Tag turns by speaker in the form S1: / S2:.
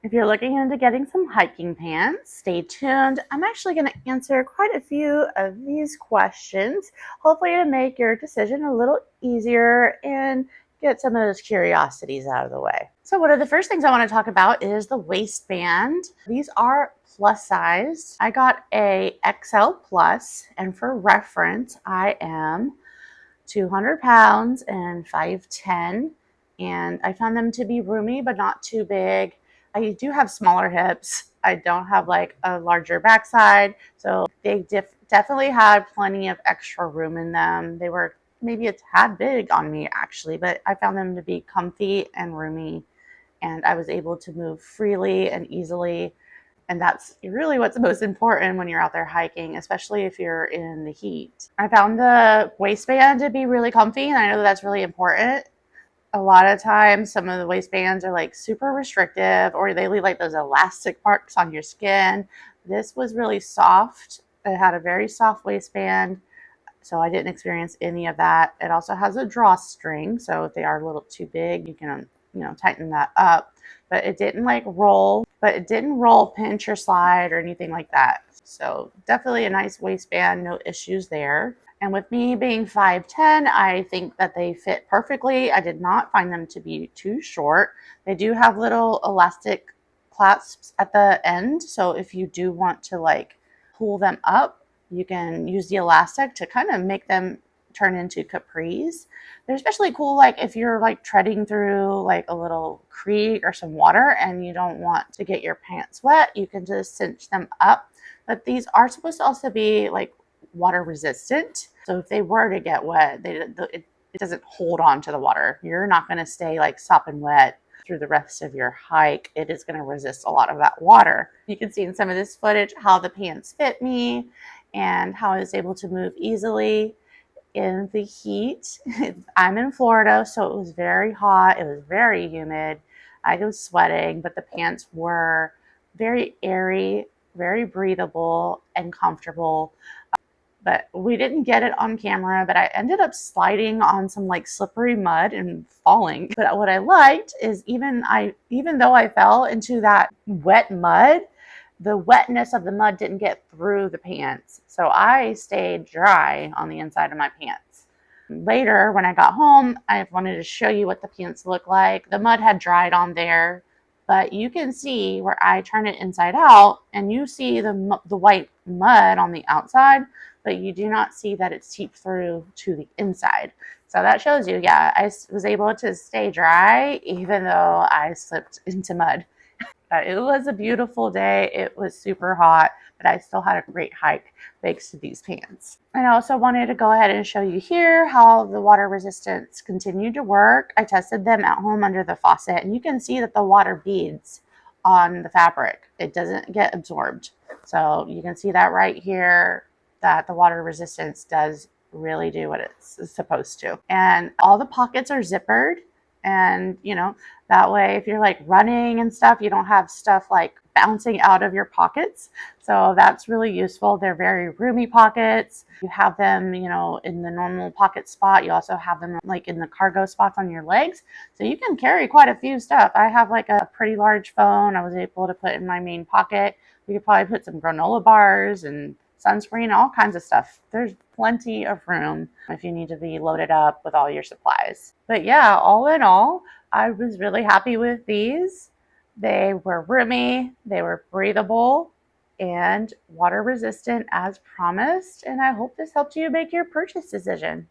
S1: If you're looking into getting some hiking pants, stay tuned. I'm actually going to answer quite a few of these questions, hopefully to make your decision a little easier and get some of those curiosities out of the way. So one of the first things I want to talk about is the waistband. These are plus size. I got a XL plus, and for reference, I am 200 pounds and 5'10", and I found them to be roomy but not too big. I do have smaller hips. I don't have like a larger backside, so they definitely had plenty of extra room in them. They were maybe a tad big on me actually, but I found them to be comfy and roomy, and I was able to move freely and easily. And that's really what's most important when you're out there hiking, especially if you're in the heat. I found the waistband to be really comfy, and I know that's really important. A lot of times, some of the waistbands are like super restrictive, or they leave like those elastic marks on your skin. This was really soft. It had a very soft waistband, so I didn't experience any of that. It also has a drawstring, so if they are a little too big, you can, tighten that up. But it didn't like roll, pinch or slide or anything like that. So definitely a nice waistband, no issues there. And with me being 5'10", I think that they fit perfectly. I did not find them to be too short. They do have little elastic clasps at the end, so if you do want to like pull them up, you can use the elastic to kind of make them turn into capris. They're especially cool like if you're like treading through like a little creek or some water and you don't want to get your pants wet, you can just cinch them up. But these are supposed to also be like water resistant, so if they were to get wet, it doesn't hold on to the water. You're not going to stay like sopping wet through the rest of your hike. It is going to resist a lot of that water. You can see in some of this footage how the pants fit me and how I was able to move easily in the heat. I'm in Florida, so it was very hot. It was very humid. I was sweating, but the pants were very airy, very breathable and comfortable. But we didn't get it on camera, but I ended up sliding on some like slippery mud and falling. But what I liked is even though I fell into that wet mud, the wetness of the mud didn't get through the pants. So I stayed dry on the inside of my pants. Later, when I got home, I wanted to show you what the pants look like. The mud had dried on there, but you can see where I turn it inside out and you see the white mud on the outside, but you do not see that it's seeped through to the inside. So that shows you, yeah, I was able to stay dry even though I slipped into mud. It was a beautiful day. It was super hot, but I still had a great hike thanks to these pants. And I also wanted to go ahead and show you here how the water resistance continued to work. I tested them at home under the faucet, and you can see that the water beads on the fabric. It doesn't get absorbed. So you can see that right here, that the water resistance does really do what it's supposed to. And all the pockets are zippered, and that way if you're like running and stuff, you don't have stuff like bouncing out of your pockets. So that's really useful. They're very roomy pockets. You have them, in the normal pocket spot. You also have them like in the cargo spots on your legs. So you can carry quite a few stuff. I have like a pretty large phone I was able to put in my main pocket. You could probably put some granola bars and sunscreen, all kinds of stuff. There's plenty of room if you need to be loaded up with all your supplies. But yeah, all in all, I was really happy with these. They were roomy, they were breathable, and water resistant as promised. And I hope this helped you make your purchase decision.